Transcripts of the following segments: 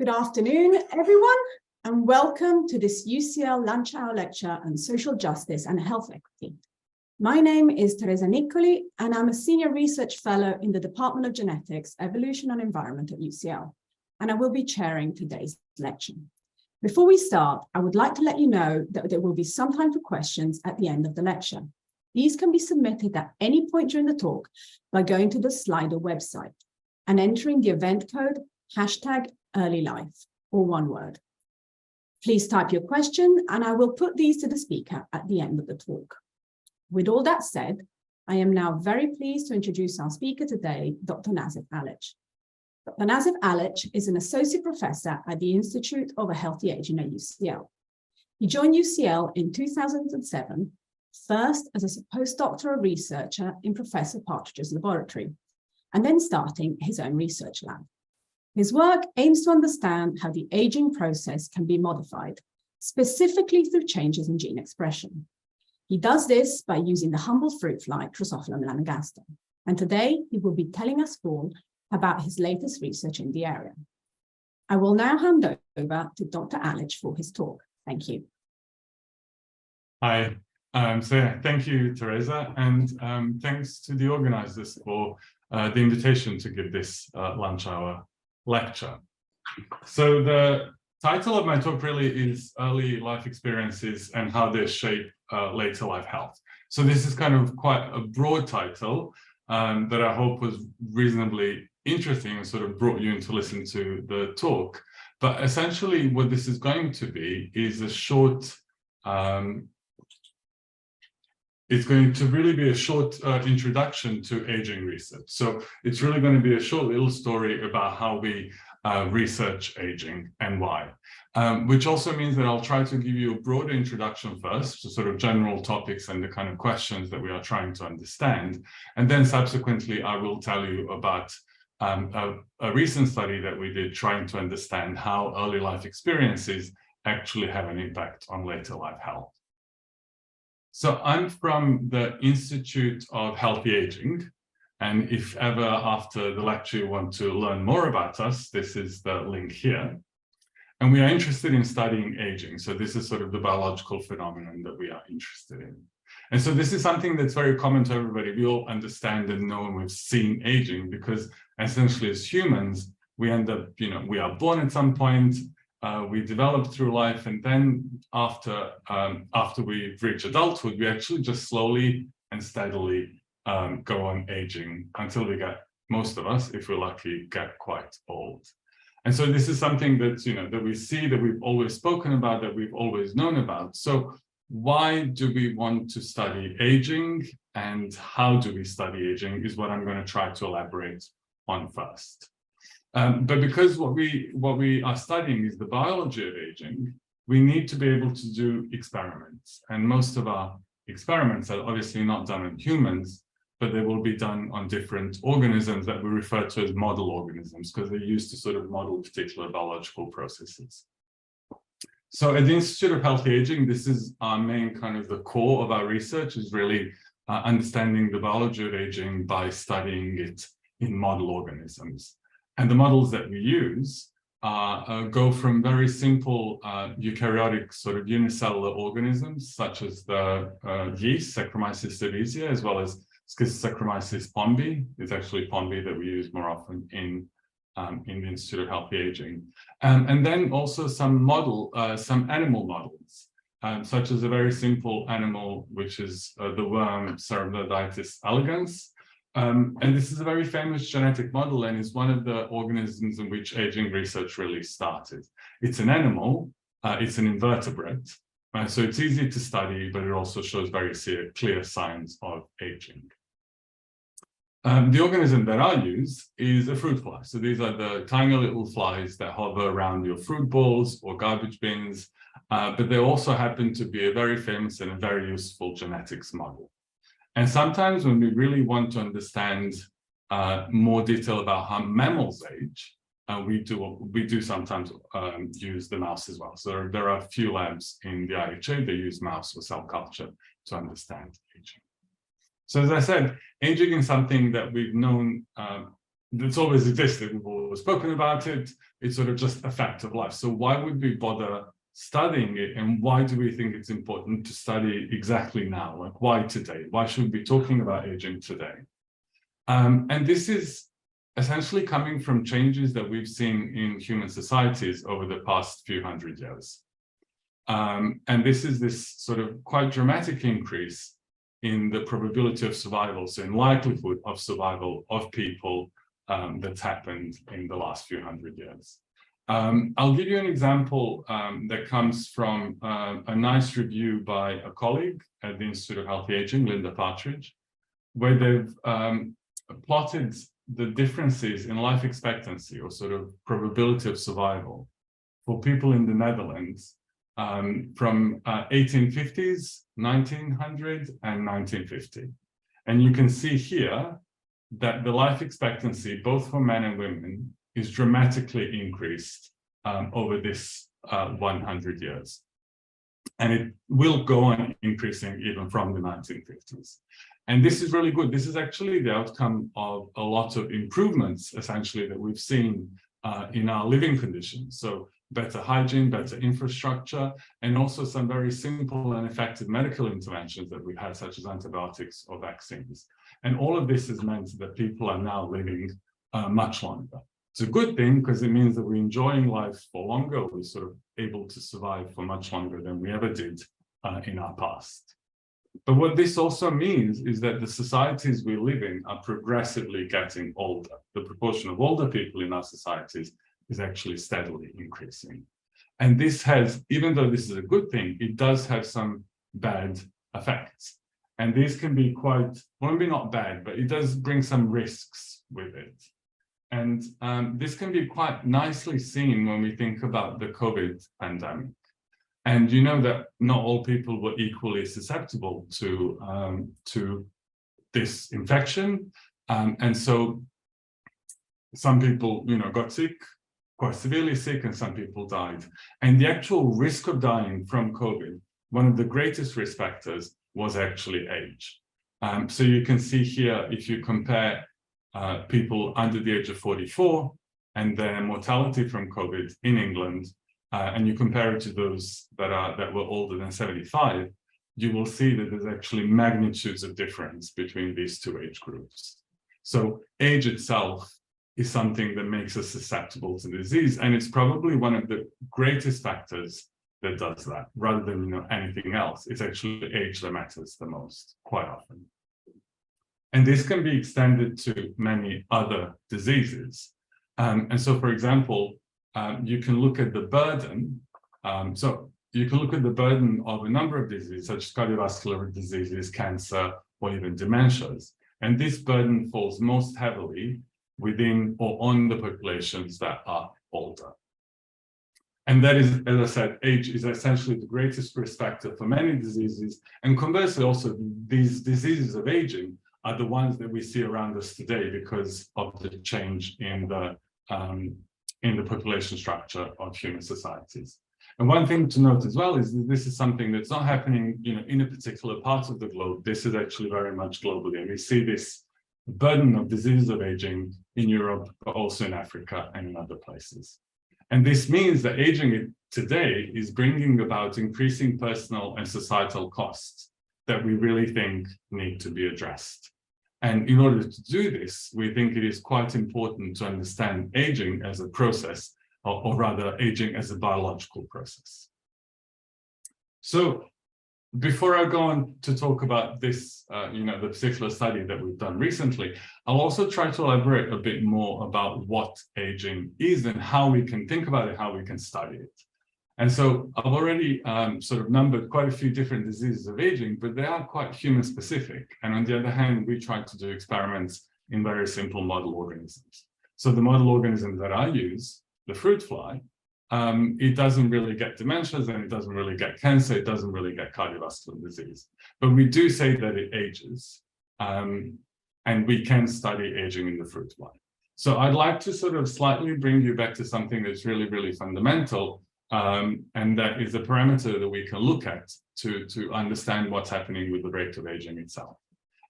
Good afternoon, everyone, and welcome to this UCL Lunch Hour Lecture on Social Justice and Health Equity. My name is Teresa Niccoli, and I'm a Senior Research Fellow in the Department of Genetics, Evolution and Environment at UCL, and I will be chairing today's lecture. Before we start, I would like to let you know that there will be some time for questions at the end of the lecture. These can be submitted at any point during the talk by going to the Slido website and entering the event code #earlylife, or one word. Please type your question and I will put these to the speaker at the end of the talk. With all that said, I am now very pleased to introduce our speaker today, Dr. Nazif Alic. Dr. Nazif Alic is an associate professor at the Institute of a Healthy Aging at UCL. He joined UCL in 2007, first as a postdoctoral researcher in Professor Partridge's laboratory, and then starting his own research lab. His work aims to understand how the aging process can be modified, specifically through changes in gene expression. He does this by using the humble fruit fly Drosophila melanogaster, and today he will be telling us all about his latest research in the area. I will now hand over to Dr. Alic for his talk. Thank you. Hi, thank you, Teresa, and thanks to the organizers for the invitation to give this lunch hour lecture. So the title of my talk really is Early Life Experiences and How They Shape Later Life Health. So this is kind of quite a broad title that I hope was reasonably interesting and sort of brought you in to listen to the talk. But essentially what this is going to be is a short it's going to really be a short introduction to aging research. So it's really going to be a short little story about how we research aging and why, which also means that I'll try to give you a broader introduction first to sort of general topics and the kind of questions that we are trying to understand. And then subsequently, I will tell you about a recent study that we did trying to understand how early life experiences actually have an impact on later life health. So I'm from the Institute of Healthy Aging, and if ever after the lecture you want to learn more about us, this is the link here. And we are interested in studying aging. So this is sort of the biological phenomenon that we are interested in. And so this is something that's very common to everybody. We all understand and know and we've seen aging because essentially as humans, we end up, we are born at some point, we develop through life, and then after we reach adulthood, we actually just slowly and steadily go on aging until we get, most of us, if we're lucky, get quite old. And so this is something that, that we see, that we've always spoken about, that we've always known about. So why do we want to study aging, and how do we study aging is what I'm going to try to elaborate on first. But because what we are studying is the biology of aging, we need to be able to do experiments. And most of our experiments are obviously not done on humans, but they will be done on different organisms that we refer to as model organisms, because they're used to sort of model particular biological processes. So at the Institute of Healthy Aging, this is our main kind of the core of our research, is really understanding the biology of aging by studying it in model organisms. And the models that we use go from very simple eukaryotic sort of unicellular organisms, such as the yeast, Saccharomyces cerevisiae, as well as Saccharomyces ponbi. It's actually ponbi that we use more often in the Institute of Healthy Aging. And then also some animal models, such as a very simple animal, which is the worm Cerebroiditis elegans. And this is a very famous genetic model and is one of the organisms in which aging research really started. It's an animal, it's an invertebrate, so it's easy to study, but it also shows very clear signs of aging. The organism that I use is a fruit fly. So these are the tiny little flies that hover around your fruit bowls or garbage bins, but they also happen to be a very famous and a very useful genetics model. And sometimes when we really want to understand more detail about how mammals age, we do sometimes use the mouse as well. So there are a few labs in the IHA that use mouse for cell culture to understand aging. So as I said, aging is something that we've known it's always existed, we've always spoken about it, it's sort of just a fact of life. So why would we bother studying it, and why do we think it's important to study exactly now? Like, why today? Why should we be talking about aging today? And this is essentially coming from changes that we've seen in human societies over the past few hundred years. And this is this sort of quite dramatic increase in the probability of survival, so in likelihood of survival of people that's happened in the last few hundred years. I'll give you an example that comes from a nice review by a colleague at the Institute of Healthy Aging, Linda Partridge, where they've plotted the differences in life expectancy, or sort of probability of survival, for people in the Netherlands from 1850s, 1900, and 1950. And you can see here that the life expectancy, both for men and women, is dramatically increased over this 100 years. And it will go on increasing even from the 1950s. And this is really good. This is actually the outcome of a lot of improvements, essentially, that we've seen in our living conditions. So better hygiene, better infrastructure, and also some very simple and effective medical interventions that we've had, such as antibiotics or vaccines. And all of this has meant that people are now living much longer. It's a good thing, because it means that we're enjoying life for longer. We're sort of able to survive for much longer than we ever did in our past. But what this also means is that the societies we live in are progressively getting older. The proportion of older people in our societies is actually steadily increasing. And this has, even though this is a good thing, it does have some bad effects. And these can be quite, well, maybe not bad, but it does bring some risks with it. And this can be quite nicely seen when we think about the COVID pandemic. And you know that not all people were equally susceptible to this infection. And so some people, got sick, quite severely sick, and some people died. And the actual risk of dying from COVID, one of the greatest risk factors was actually age. So you can see here, if you compare people under the age of 44 and their mortality from COVID in England, and you compare it to those that were older than 75, you will see that there's actually magnitudes of difference between these two age groups. So age itself is something that makes us susceptible to disease, and it's probably one of the greatest factors that does that, rather than anything else. It's actually age that matters the most, quite often. And this can be extended to many other diseases. And so, for example, you can look at the burden. So you can look at the burden of a number of diseases, such as cardiovascular diseases, cancer, or even dementias. And this burden falls most heavily within or on the populations that are older. And that is, as I said, age is essentially the greatest risk factor for many diseases. And conversely, also, these diseases of aging are the ones that we see around us today because of the change in the population structure of human societies. And one thing to note as well is that this is something that's not happening, in a particular part of the globe. This is actually very much globally, and we see this burden of diseases of aging in Europe, but also in Africa and in other places. And this means that aging today is bringing about increasing personal and societal costs that we really think need to be addressed. And in order to do this, we think it is quite important to understand aging as a process, or rather aging as a biological process. So before I go on to talk about this, the particular study that we've done recently, I'll also try to elaborate a bit more about what aging is and how we can think about it, how we can study it. And so I've already sort of numbered quite a few different diseases of aging, but they are quite human specific. And on the other hand, we try to do experiments in very simple model organisms. So the model organism that I use, the fruit fly, it doesn't really get dementias, and it doesn't really get cancer, it doesn't really get cardiovascular disease. But we do say that it ages, and we can study aging in the fruit fly. So I'd like to sort of slightly bring you back to something that's really, really fundamental, and that is a parameter that we can look at to understand what's happening with the rate of aging itself.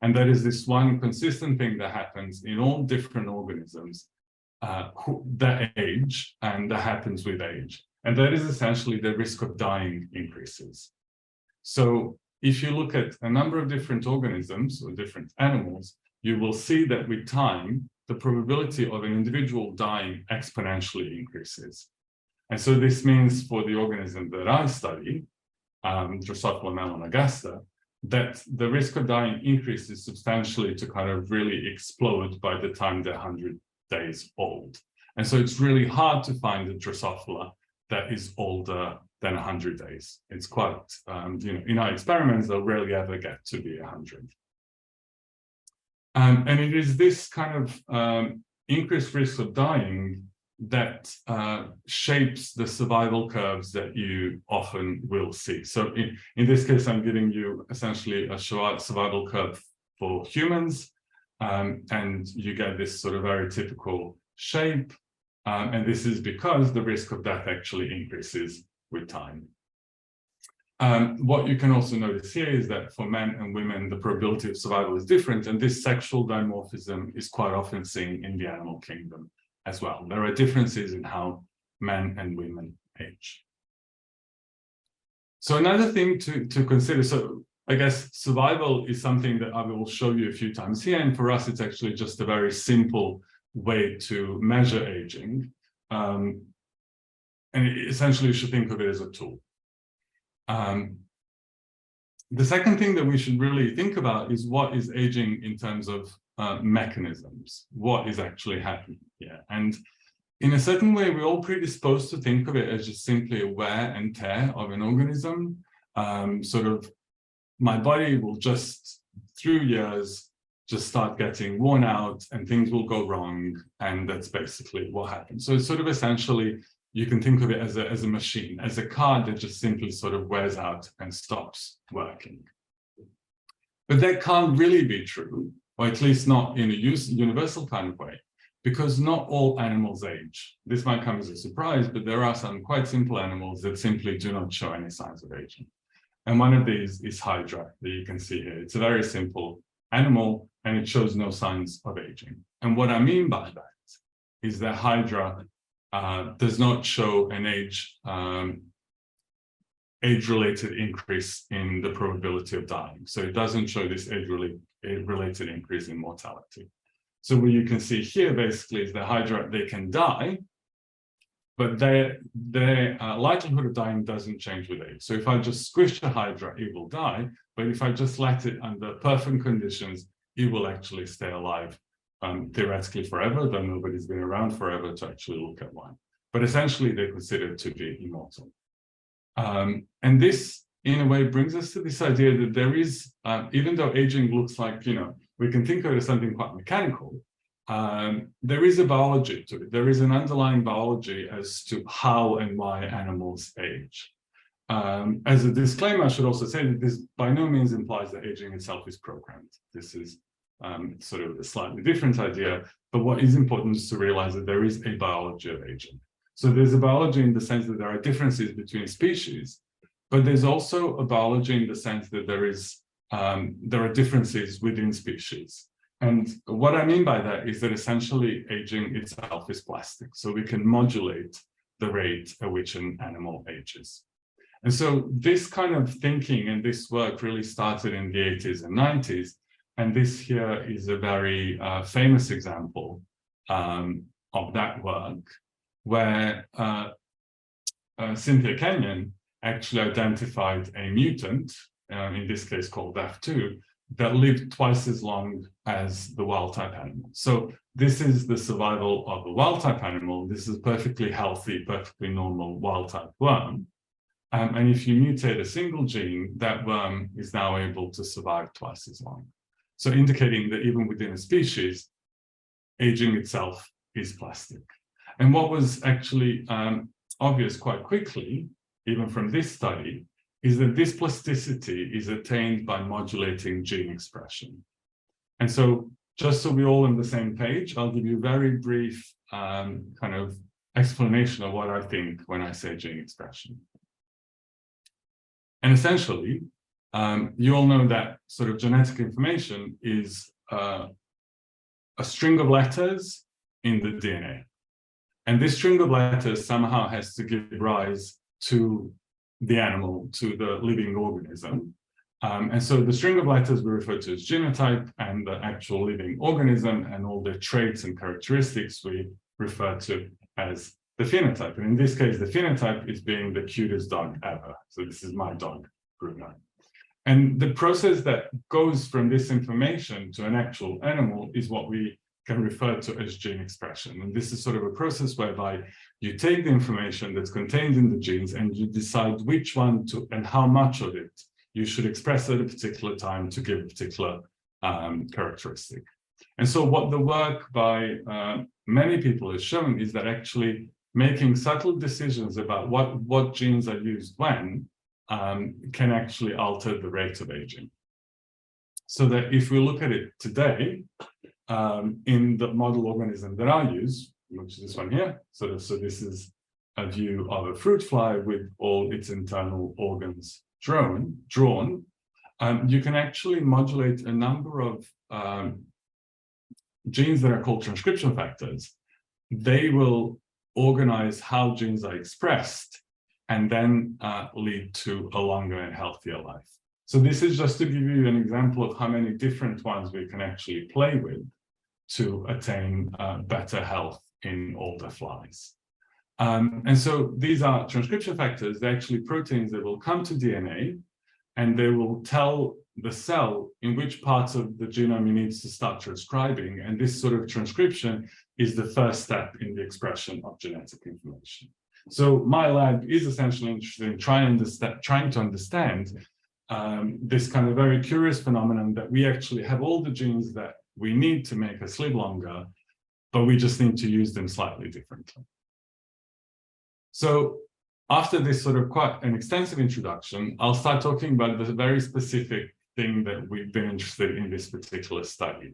And that is this one consistent thing that happens in all different organisms that age, and that happens with age. And that is essentially the risk of dying increases. So if you look at a number of different organisms or different animals, you will see that with time, the probability of an individual dying exponentially increases. And so this means for the organism that I study, Drosophila melanogaster, that the risk of dying increases substantially to kind of really explode by the time they're 100 days old. And so it's really hard to find a Drosophila that is older than 100 days. It's quite, in our experiments, they'll rarely ever get to be 100. And it is this kind of increased risk of dying that shapes the survival curves that you often will see. So in this case, I'm giving you essentially a survival curve for humans, and you get this sort of very typical shape. And this is because the risk of death actually increases with time. What you can also notice here is that for men and women, the probability of survival is different, and this sexual dimorphism is quite often seen in the animal kingdom as well. There are differences in how men and women age. So another thing to consider, so I guess survival is something that I will show you a few times here, and for us, it's actually just a very simple way to measure aging. And essentially, you should think of it as a tool. The second thing that we should really think about is what is aging in terms of mechanisms, what is actually happening here. And in a certain way, we're all predisposed to think of it as just simply a wear and tear of an organism. Sort of, my body will just, through years, just start getting worn out and things will go wrong. And that's basically what happens. So it's sort of essentially, you can think of it as a machine, as a car that just simply sort of wears out and stops working. But that can't really be true, or at least not in a universal kind of way, because not all animals age. This might come as a surprise, but there are some quite simple animals that simply do not show any signs of aging. And one of these is Hydra, that you can see here. It's a very simple animal, and it shows no signs of aging. And what I mean by that is that Hydra does not show an age-related increase in the probability of dying. So it doesn't show this age-related increase in mortality. So what you can see here basically is the Hydra, they can die, but their likelihood of dying doesn't change with age. So if I just squish the Hydra, it will die. But if I just let it under perfect conditions, it will actually stay alive theoretically forever, though nobody's been around forever to actually look at one. But essentially, they're considered to be immortal. And this, in a way, brings us to this idea that there is, even though aging looks like, we can think of it as something quite mechanical, there is a biology to it. There is an underlying biology as to how and why animals age. As a disclaimer, I should also say that this by no means implies that aging itself is programmed. This is sort of a slightly different idea, but what is important is to realize that there is a biology of aging. So there's a biology in the sense that there are differences between species, but there's also a biology in the sense that there are differences within species. And what I mean by that is that essentially aging itself is plastic. So we can modulate the rate at which an animal ages. And so this kind of thinking and this work really started in the 80s and 90s. And this here is a very famous example of that work, where Cynthia Kenyon actually identified a mutant, in this case called F2, that lived twice as long as the wild-type animal. So this is the survival of a wild-type animal. This is a perfectly healthy, perfectly normal wild-type worm. And if you mutate a single gene, that worm is now able to survive twice as long. So indicating that even within a species, aging itself is plastic. And what was actually obvious quite quickly, even from this study, is that this plasticity is attained by modulating gene expression. And so just so we're all on the same page, I'll give you a very brief kind of explanation of what I think when I say gene expression. And essentially, you all know that sort of genetic information is a string of letters in the DNA. And this string of letters somehow has to give rise to the animal, to the living organism. And so the string of letters we refer to as genotype, and the actual living organism and all the traits and characteristics we refer to as the phenotype. And in this case, the phenotype is being the cutest dog ever. So this is my dog, Bruno. And the process that goes from this information to an actual animal is what we can refer to as gene expression. And this is sort of a process whereby you take the information that's contained in the genes and you decide which one to and how much of it you should express at a particular time to give a particular characteristic. And so what the work by many people has shown is that actually making subtle decisions about what genes are used when can actually alter the rate of aging. So that if we look at it today, in the model organism that I use, which is this one here, so this is a view of a fruit fly with all its internal organs drawn, you can actually modulate a number of genes that are called transcription factors. They will organize how genes are expressed and then lead to a longer and healthier life. So this is just to give you an example of how many different ones we can actually play with to attain better health in older flies. And so these are transcription factors. They're actually proteins that will come to DNA, and they will tell the cell in which parts of the genome it needs to start transcribing. And this sort of transcription is the first step in the expression of genetic information. So my lab is essentially interested in trying to understand this kind of very curious phenomenon that we actually have all the genes that we need to make us live longer, but we just need to use them slightly differently. So after this sort of quite an extensive introduction, I'll start talking about the very specific thing that we've been interested in this particular study.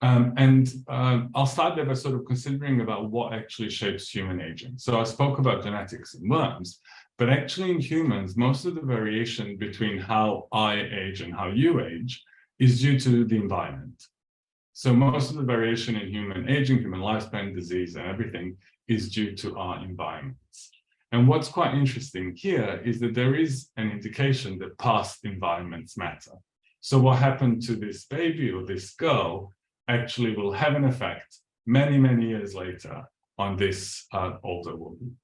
I'll start there by sort of considering about what actually shapes human aging. So I spoke about genetics in worms, but actually in humans, most of the variation between how I age and how you age is due to the environment. So most of the variation in human aging, human lifespan, disease, and everything is due to our environments. And what's quite interesting here is that there is an indication that past environments matter. So what happened to this baby or this girl actually will have an effect many, many years later on this older woman.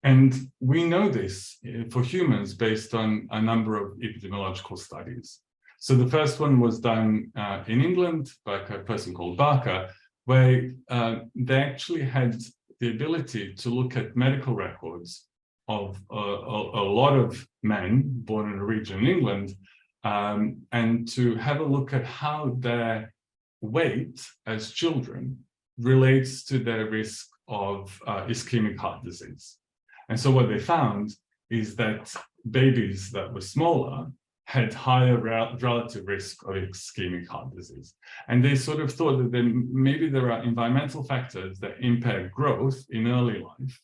And we know this for humans based on a number of epidemiological studies. So the first one was done in England by a person called Barker, where they actually had the ability to look at medical records of a lot of men born in a region in England, and to have a look at how their weight as children relates to their risk of ischemic heart disease. And so what they found is that babies that were smaller had higher relative risk of ischemic heart disease. And they sort of thought that maybe there are environmental factors that impair growth in early life,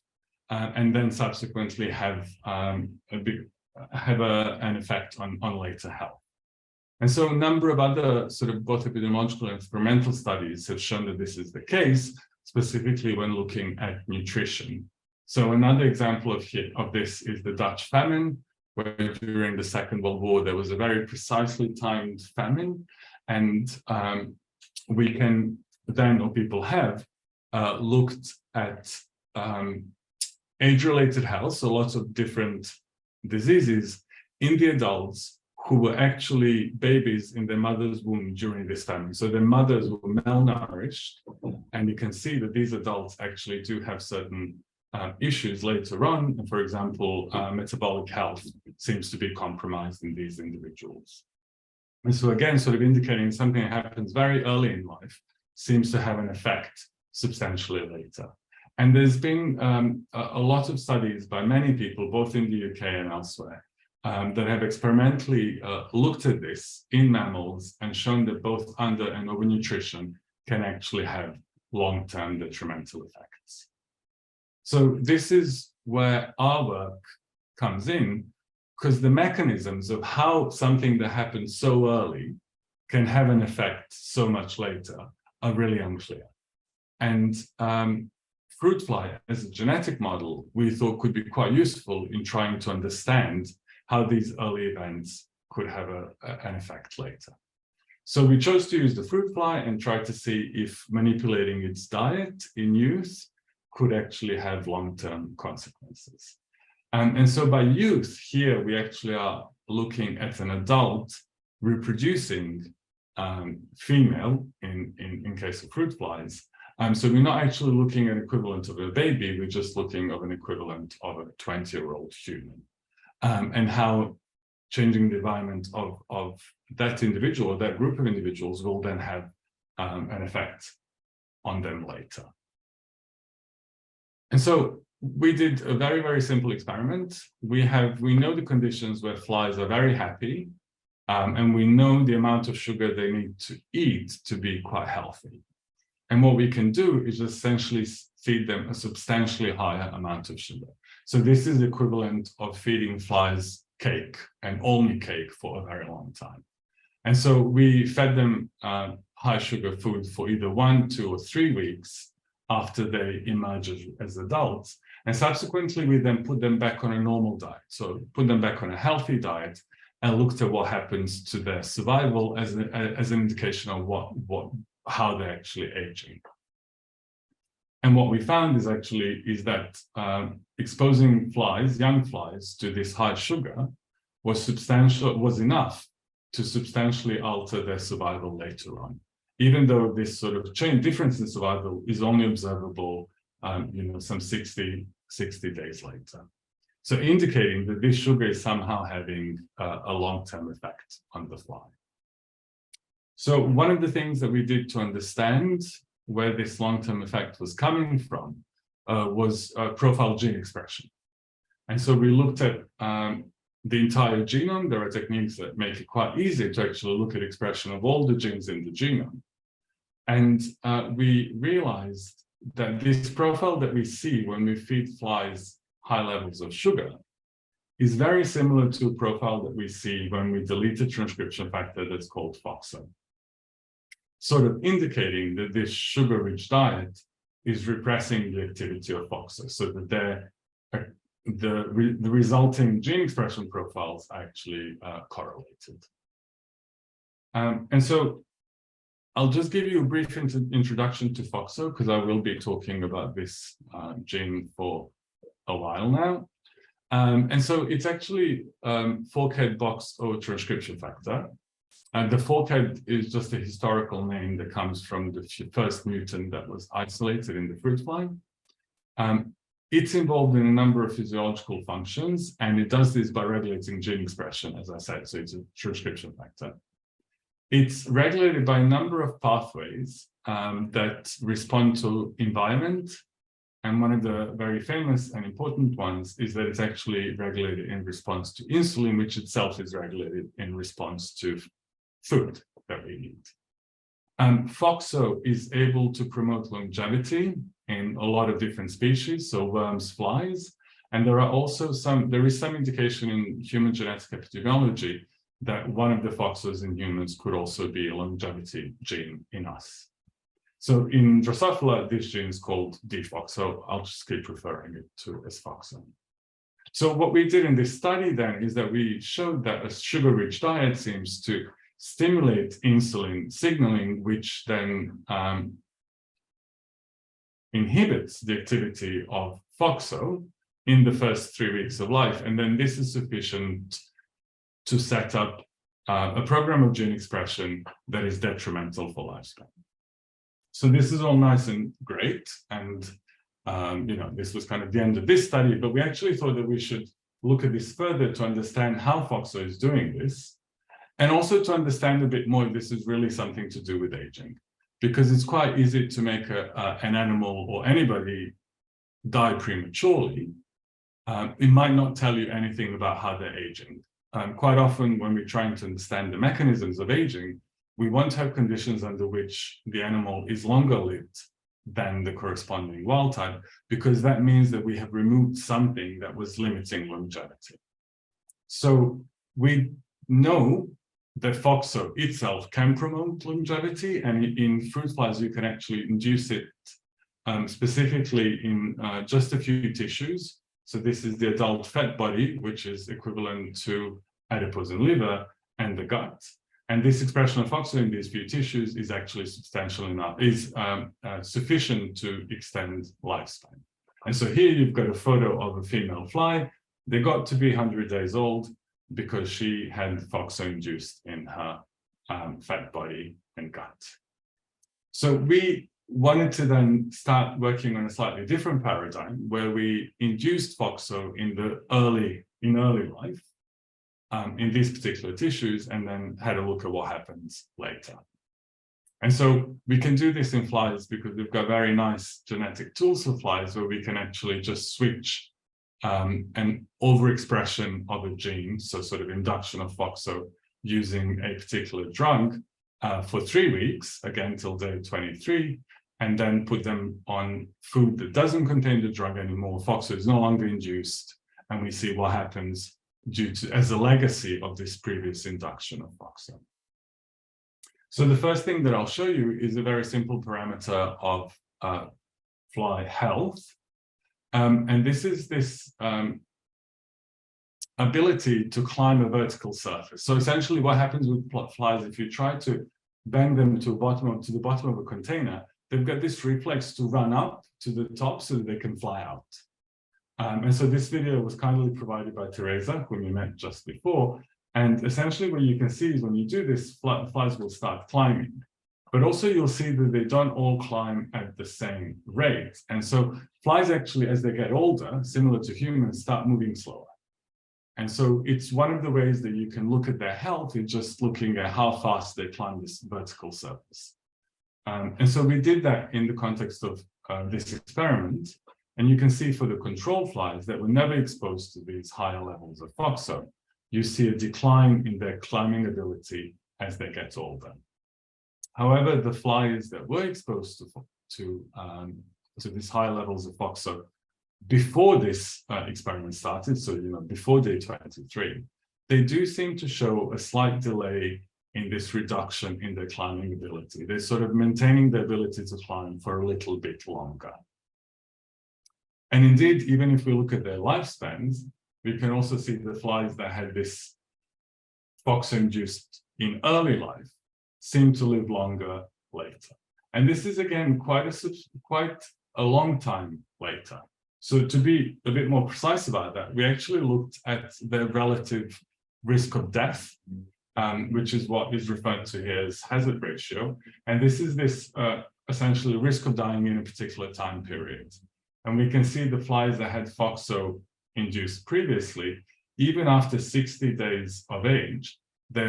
and then subsequently have an effect on later health. And so a number of other sort of both epidemiological and experimental studies have shown that this is the case, specifically when looking at nutrition. So another example of this is the Dutch famine, where during the Second World War, there was a very precisely timed famine. And we can then, or people have, looked at age-related health, so lots of different diseases in the adults who were actually babies in their mother's womb during this famine. So their mothers were malnourished, and you can see that these adults actually do have certain issues later on. And for example, metabolic health seems to be compromised in these individuals. And so again, sort of indicating something that happens very early in life seems to have an effect substantially later. And there's been a lot of studies by many people, both in the UK and elsewhere, that have experimentally looked at this in mammals and shown that both under and overnutrition can actually have long-term detrimental effects. So this is where our work comes in, because the mechanisms of how something that happens so early can have an effect so much later are really unclear. And fruit fly as a genetic model, we thought could be quite useful in trying to understand how these early events could have an effect later. So we chose to use the fruit fly and try to see if manipulating its diet in youth could actually have long-term consequences. And so by youth, here we actually are looking at an adult reproducing female in case of fruit flies. So we're not actually looking at equivalent of a baby, we're just looking of an equivalent of a 20-year-old human. And how changing the environment of that individual or that group of individuals will then have an effect on them later. And so we did a very, very simple experiment. We know the conditions where flies are very happy, and we know the amount of sugar they need to eat to be quite healthy. And what we can do is essentially feed them a substantially higher amount of sugar. So this is the equivalent of feeding flies cake and only cake for a very long time. And so we fed them high sugar food for either 1, 2, or 3 weeks after they emerge as adults. And subsequently, we then put them back on a normal diet. So put them back on a healthy diet and looked at what happens to their survival as an indication of how they're actually aging. And what we found is that exposing young flies, to this high sugar was enough to substantially alter their survival later on, even though this sort of difference in survival is only observable, some 60 days later. So indicating that this sugar is somehow having a long-term effect on the fly. So one of the things that we did to understand where this long-term effect was coming from was profile gene expression. And so we looked at the entire genome. There are techniques that make it quite easy to actually look at expression of all the genes in the genome. And we realized that this profile that we see when we feed flies high levels of sugar is very similar to a profile that we see when we delete a transcription factor that's called FOXO, sort of indicating that this sugar-rich diet is repressing the activity of FOXO, so that the resulting gene expression profiles are actually correlated. And so I'll just give you a brief introduction to FOXO, because I will be talking about this gene for a while now. And so it's actually fork-head box O transcription factor. And the fork-head is just a historical name that comes from the first mutant that was isolated in the fruit fly. It's involved in a number of physiological functions, and it does this by regulating gene expression, as I said, so it's a transcription factor. It's regulated by a number of pathways that respond to environment, and one of the very famous and important ones is that it's actually regulated in response to insulin, which itself is regulated in response to food that we eat. FOXO is able to promote longevity in a lot of different species, so worms, flies, and there is some indication in human genetic epidemiology that one of the FOXOs in humans could also be a longevity gene in us. So in Drosophila, this gene is called dfoxo. I'll just keep referring it to as FOXO. So what we did in this study then is that we showed that a sugar-rich diet seems to stimulate insulin signaling, which then inhibits the activity of FOXO in the first 3 weeks of life. And then this is sufficient to set up a program of gene expression that is detrimental for lifespan. So this is all nice and great. And this was kind of the end of this study, but we actually thought that we should look at this further to understand how FOXO is doing this. And also to understand a bit more if this is really something to do with aging, because it's quite easy to make an animal or anybody die prematurely. It might not tell you anything about how they're aging. Quite often when we're trying to understand the mechanisms of aging, we want to have conditions under which the animal is longer lived than the corresponding wild type, because that means that we have removed something that was limiting longevity. So we know that FOXO itself can promote longevity, and in fruit flies you can actually induce it specifically in just a few tissues. So this is the adult fat body, which is equivalent to adipose and liver, and the gut. And this expression of FOXO in these few tissues is actually substantial enough, is sufficient to extend lifespan. And so here you've got a photo of a female fly. They got to be 100 days old because she had FOXO induced in her fat body and gut. So we wanted to then start working on a slightly different paradigm where we induced FOXO in early life in these particular tissues, and then had a look at what happens later. And so we can do this in flies because we've got very nice genetic tools for flies where we can actually just switch an overexpression of a gene, so sort of induction of FOXO using a particular drug for 3 weeks, again till day 23, and then put them on food that doesn't contain the drug anymore. FOXO is no longer induced, and we see what happens as a legacy of this previous induction of FOXO. So the first thing that I'll show you is a very simple parameter of fly health. And this is this ability to climb a vertical surface. So essentially what happens with flies, if you try to bend them to the bottom of a container, they've got this reflex to run up to the top so that they can fly out. And so this video was kindly provided by Teresa, whom you met just before. And essentially what you can see is when you do this, flies will start climbing. But also you'll see that they don't all climb at the same rate. And so flies actually, as they get older, similar to humans, start moving slower. And so it's one of the ways that you can look at their health is just looking at how fast they climb this vertical surface. And so we did that in the context of this experiment. And you can see for the control flies that were never exposed to these higher levels of FOXO, you see a decline in their climbing ability as they get older. However, the flies that were exposed to these high levels of FOXO before this experiment started, so before day 23, they do seem to show a slight delay in this reduction in their climbing ability. They're sort of maintaining the ability to climb for a little bit longer. And indeed, even if we look at their lifespans, we can also see the flies that had this FOXO induced in early life seem to live longer later. And this is, again, quite a long time later. So to be a bit more precise about that, we actually looked at their relative risk of death, which is what is referred to here as hazard ratio. And this is essentially risk of dying in a particular time period. And we can see the flies that had FOXO induced previously, even after 60 days of age, they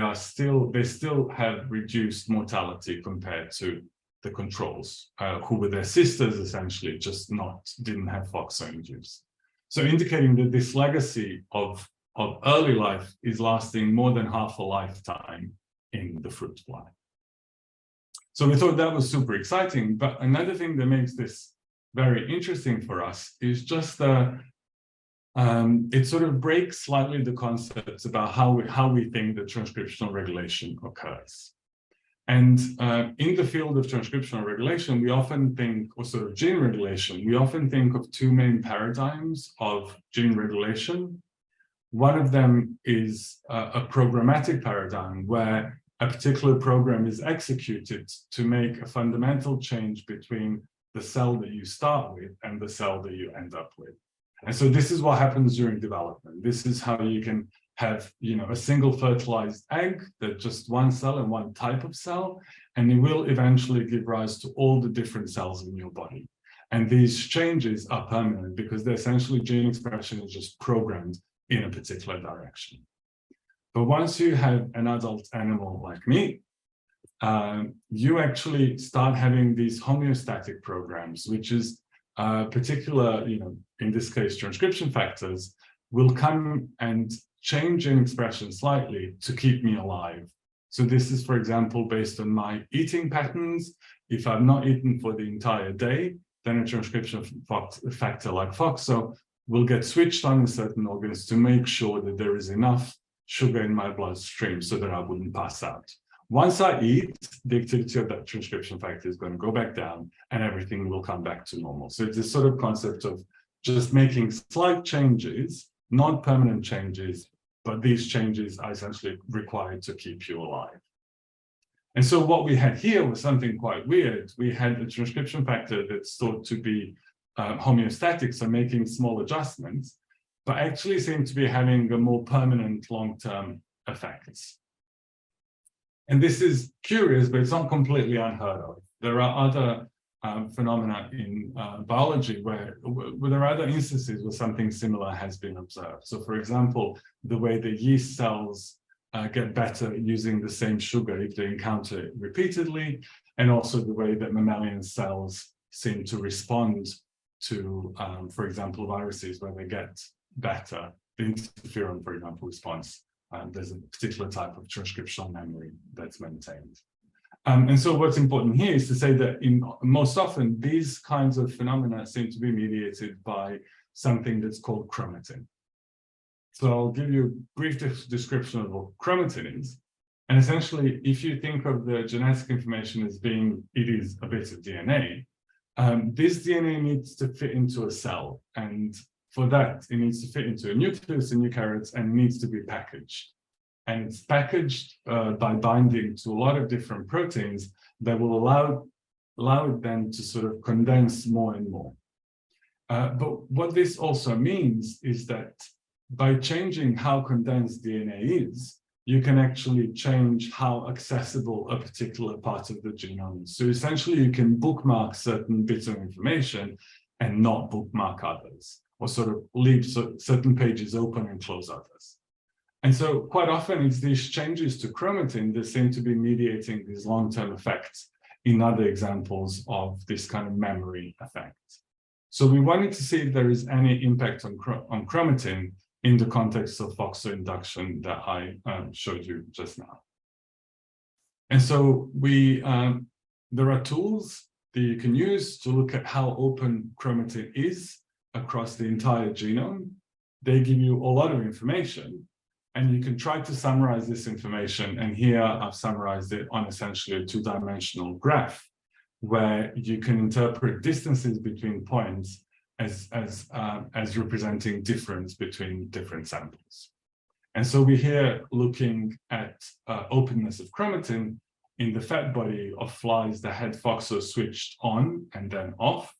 still have reduced mortality compared to the controls, who were their sisters essentially, just didn't have FOXO induced. So indicating that this legacy of early life is lasting more than half a lifetime in the fruit fly. So we thought that was super exciting. But another thing that makes this very interesting for us is just it sort of breaks slightly the concepts about how we think that transcriptional regulation occurs. And in the field of transcriptional regulation, we often think, or sort of gene regulation, we often think of two main paradigms of gene regulation. One of them is a programmatic paradigm where a particular program is executed to make a fundamental change between the cell that you start with and the cell that you end up with. And so this is what happens during development. This is how you can have, a single fertilized egg, that just one cell and one type of cell, and it will eventually give rise to all the different cells in your body. And these changes are permanent because they're essentially gene expression is just programmed in a particular direction. But once you have an adult animal like me, you actually start having these homeostatic programs, which is particular, in this case, transcription factors will come and change gene expression slightly to keep me alive. So this is, for example, based on my eating patterns. If I've not eaten for the entire day, then a transcription factor like FOXO will get switched on in certain organs to make sure that there is enough sugar in my bloodstream so that I wouldn't pass out. Once I eat, the activity of that transcription factor is going to go back down and everything will come back to normal. So it's this sort of concept of just making slight changes, non-permanent changes, but these changes are essentially required to keep you alive. And so what we had here was something quite weird. We had a transcription factor that's thought to be homeostatic, so making small adjustments, but actually seemed to be having a more permanent long-term effects. And this is curious, but it's not completely unheard of. There are other phenomena in biology where there are other instances where something similar has been observed. So for example, the way the yeast cells get better using the same sugar if they encounter it repeatedly, and also the way that mammalian cells seem to respond to, for example, viruses where they get better. The interferon, for example, response. There's a particular type of transcriptional memory that's maintained. And so what's important here is to say that most often these kinds of phenomena seem to be mediated by something that's called chromatin. So I'll give you a brief description of what chromatin is. And essentially, if you think of the genetic information as being, it is a bit of DNA, this DNA needs to fit into a cell. And for that, it needs to fit into a nucleus in eukaryotes and needs to be packaged. And it's packaged by binding to a lot of different proteins that will allow it then to sort of condense more and more. But what this also means is that by changing how condensed DNA is, you can actually change how accessible a particular part of the genome is. So essentially, you can bookmark certain bits of information and not bookmark others, or sort of leave certain pages open and close others. And so quite often it's these changes to chromatin that seem to be mediating these long-term effects in other examples of this kind of memory effect. So we wanted to see if there is any impact on chromatin in the context of FOXO induction that I showed you just now. And so there are tools that you can use to look at how open chromatin is across the entire genome. They give you a lot of information, and you can try to summarize this information. And here I've summarized it on essentially a two-dimensional graph, where you can interpret distances between points as representing difference between different samples. And so we're here looking at openness of chromatin in the fat body of flies that had FOXO switched on and then off,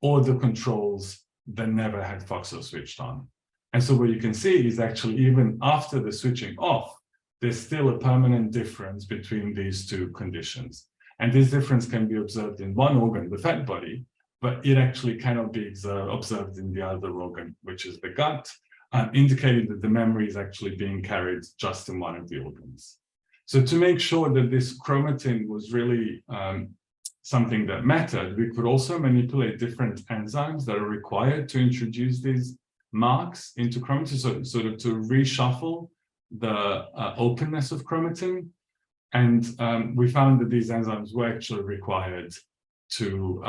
or the controls that never had FOXO switched on. And so what you can see is actually even after the switching off, there's still a permanent difference between these two conditions. And this difference can be observed in one organ, the fat body, but it actually cannot be observed in the other organ, which is the gut, indicating that the memory is actually being carried just in one of the organs. So to make sure that this chromatin was really something that mattered, we could also manipulate different enzymes that are required to introduce these marks into chromatin, so sort of to reshuffle the openness of chromatin. And we found that these enzymes were actually required to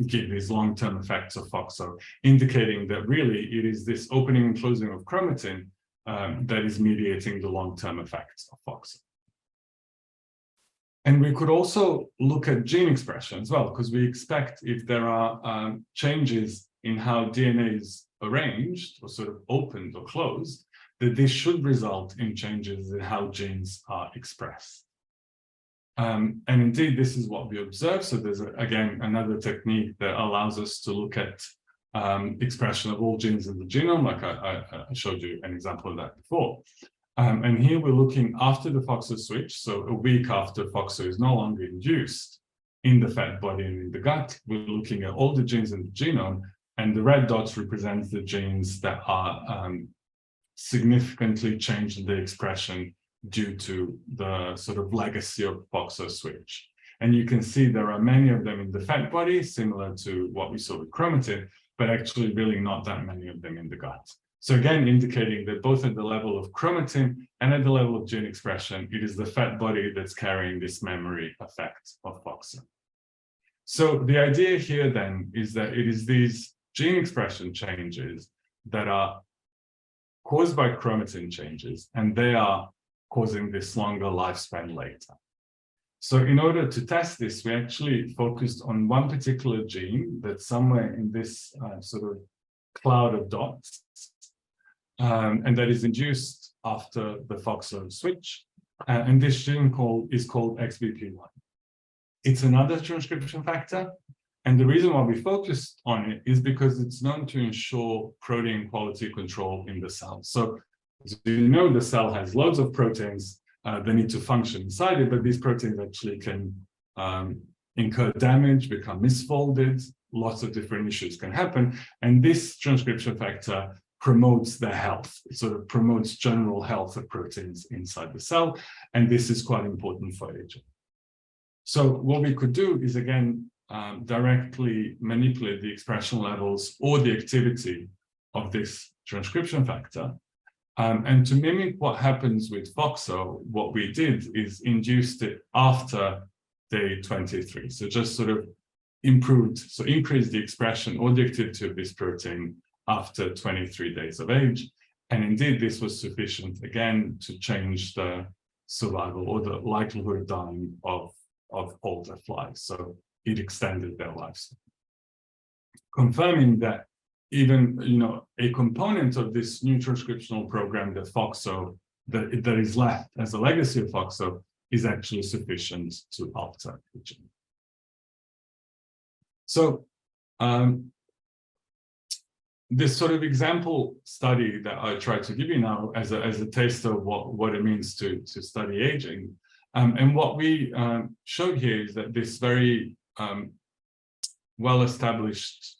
give these long-term effects of FOXO, indicating that really it is this opening and closing of chromatin that is mediating the long-term effects of FOXO. And we could also look at gene expression as well, because we expect if there are changes in how DNA is arranged or sort of opened or closed, that this should result in changes in how genes are expressed. And indeed, this is what we observe. So there's, again, another technique that allows us to look at expression of all genes in the genome, like I showed you an example of that before. And here we're looking after the FOXO switch, so a week after FOXO is no longer induced in the fat body and in the gut, we're looking at all the genes in the genome, and the red dots represent the genes that are significantly changed in the expression due to the sort of legacy of FOXO switch. And you can see there are many of them in the fat body, similar to what we saw with chromatin, but actually really not that many of them in the gut. So again, indicating that both at the level of chromatin and at the level of gene expression, it is the fat body that's carrying this memory effect of FOXO. So the idea here then is that it is these gene expression changes that are caused by chromatin changes, and they are causing this longer lifespan later. So in order to test this, we actually focused on one particular gene that's somewhere in this sort of cloud of dots, and that is induced after the dfoxo-switch. And this gene is called XBP1. It's another transcription factor. And the reason why we focused on it is because it's known to ensure protein quality control in the cell. So as you know, the cell has loads of proteins. They need to function inside it, but these proteins actually can incur damage, become misfolded. Lots of different issues can happen. And this transcription factor promotes their health. It sort of promotes general health of proteins inside the cell. And this is quite important for aging. So what we could do is, again, directly manipulate the expression levels or the activity of this transcription factor. And to mimic what happens with FOXO, what we did is induced it after day 23. So just sort of increased the expression or the activity of this protein after 23 days of age. And indeed, this was sufficient, again, to change the survival or the likelihood of dying of older flies. So it extended their lifespan, confirming that even, a component of this new transcriptional program, the FOXO, that is left as a legacy of FOXO, is actually sufficient to alter the gene. So this sort of example study that I try to give you now as a taste of what it means to study aging, and what we showed here is that this very well-established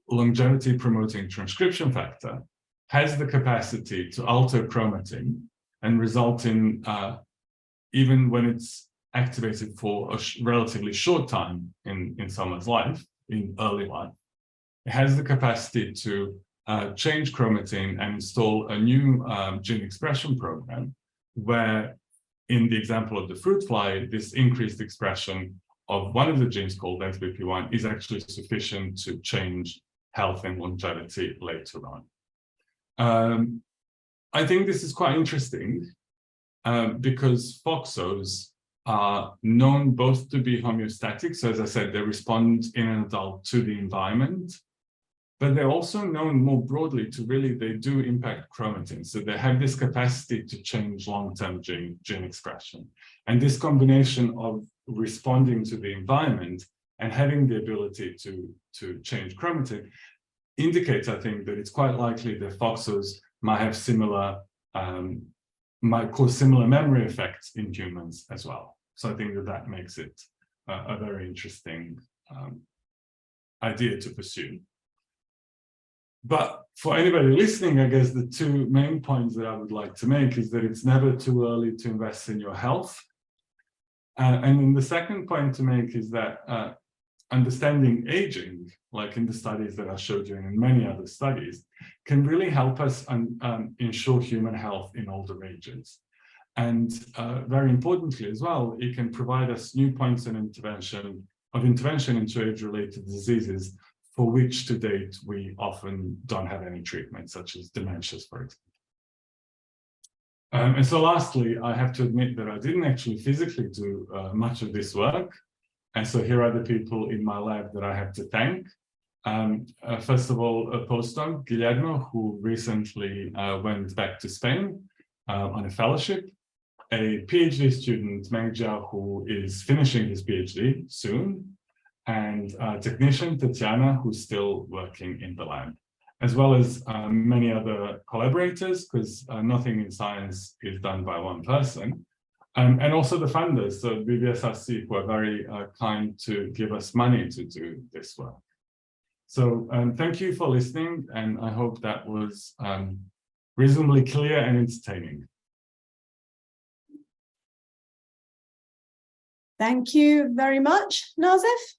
longevity promoting transcription factor has the capacity to alter chromatin and result in, even when it's activated for a relatively short time in someone's life, in early life, it has the capacity to change chromatin and install a new gene expression program, where in the example of the fruit fly, this increased expression of one of the genes called XBP1 is actually sufficient to change health and longevity later on. I think this is quite interesting because FOXOs are known both to be homeostatic. So as I said, they respond in an adult to the environment, but they're also known more broadly to they do impact chromatin. So they have this capacity to change long-term gene expression. And this combination of responding to the environment and having the ability to change chromatin indicates, I think, that it's quite likely that FOXOs might have might cause similar memory effects in humans as well. So I think that makes it a very interesting idea to pursue. But for anybody listening, I guess the two main points that I would like to make is that it's never too early to invest in your health. And then the second point to make is that understanding aging, like in the studies that I showed you and in many other studies, can really help us ensure human health in older ages. And very importantly as well, it can provide us new points of intervention into age-related diseases for which to date we often don't have any treatment, such as dementias, for example. And so lastly, I have to admit that I didn't actually physically do much of this work. And so here are the people in my lab that I have to thank. First of all, a postdoc, Guillermo, who recently went back to Spain on a fellowship. A PhD student, Meng Jiao, who is finishing his PhD soon. And technician, Tatiana, who's still working in the lab, as well as many other collaborators, because nothing in science is done by one person. And also the funders, so BBSRC, who are very kind to give us money to do this work. So thank you for listening, and I hope that was reasonably clear and entertaining. Thank you very much, Nazif.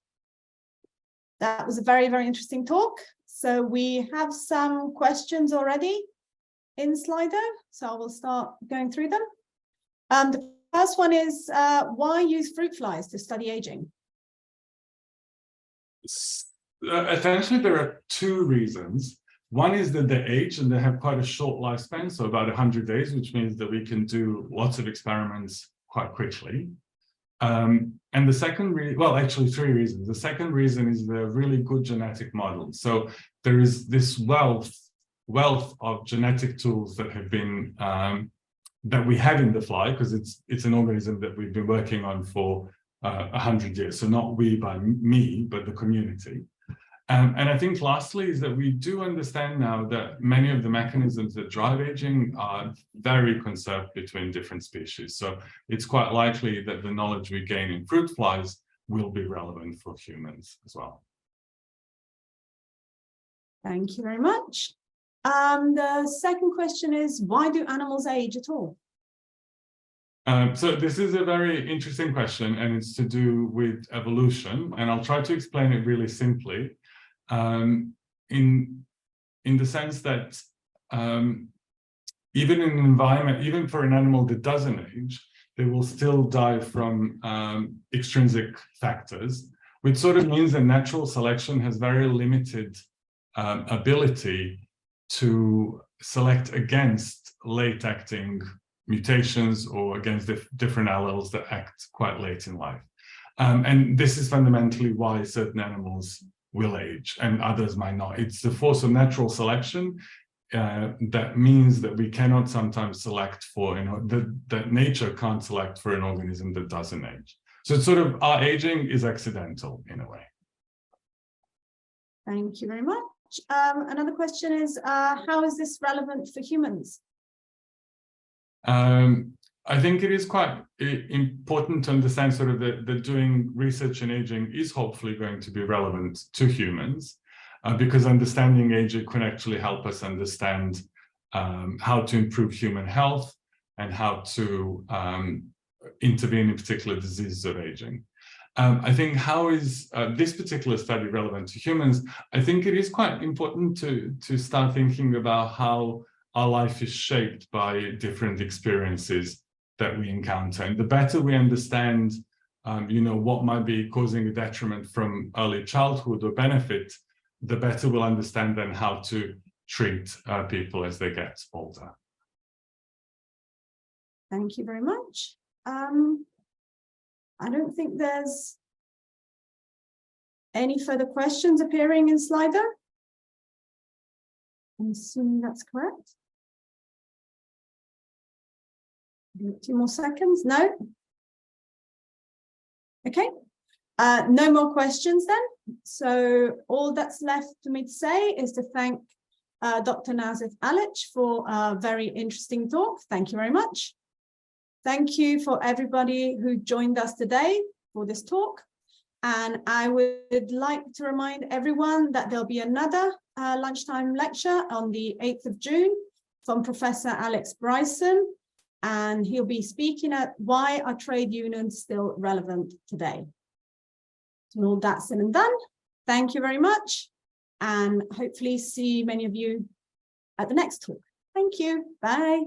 That was a very, very interesting talk. So we have some questions already in Slido, so I will start going through them. The first one is, why use fruit flies to study aging? Essentially, there are two reasons. One is that they age and they have quite a short lifespan, so about 100 days, which means that we can do lots of experiments quite quickly. And the second well, actually 3 reasons. The second reason is the really good genetic models. So there is this wealth of genetic tools that have been that we have in the fly, because it's an organism that we've been working on for 100 years. So not we by me, but the community. And I think lastly is that we do understand now that many of the mechanisms that drive aging are very conserved between different species. So it's quite likely that the knowledge we gain in fruit flies will be relevant for humans as well. Thank you very much. The second question is, why do animals age at all? So this is a very interesting question, and it's to do with evolution, and I'll try to explain it really simply. In the sense that even in an environment, even for an animal that doesn't age, they will still die from extrinsic factors, which sort of means that natural selection has very limited ability to select against late-acting mutations or against different alleles that act quite late in life. And this is fundamentally why certain animals will age and others might not. It's the force of natural selection that means that we cannot sometimes select for, that nature can't select for an organism that doesn't age. So it's sort of, our aging is accidental in a way. Thank you very much. Another question is, how is this relevant for humans? I think it is quite important to understand sort of that doing research in aging is hopefully going to be relevant to humans, because understanding aging can actually help us understand how to improve human health and how to intervene in particular diseases of aging. I think how is this particular study relevant to humans? I think it is quite important to start thinking about how our life is shaped by different experiences that we encounter. And the better we understand, what might be causing a detriment from early childhood or benefit, the better we'll understand then how to treat people as they get older. Thank you very much. I don't think there's any further questions appearing in Slido. I'm assuming that's correct. 2 more seconds. No. Okay. No more questions then. So all that's left for me to say is to thank Dr. Nazif Alic for a very interesting talk. Thank you very much. Thank you for everybody who joined us today for this talk. And I would like to remind everyone that there'll be another lunchtime lecture on the 8th of June from Professor Alex Bryson, and he'll be speaking at why are trade unions still relevant today. So all that said and done, thank you very much, and hopefully see many of you at the next talk. Thank you. Bye.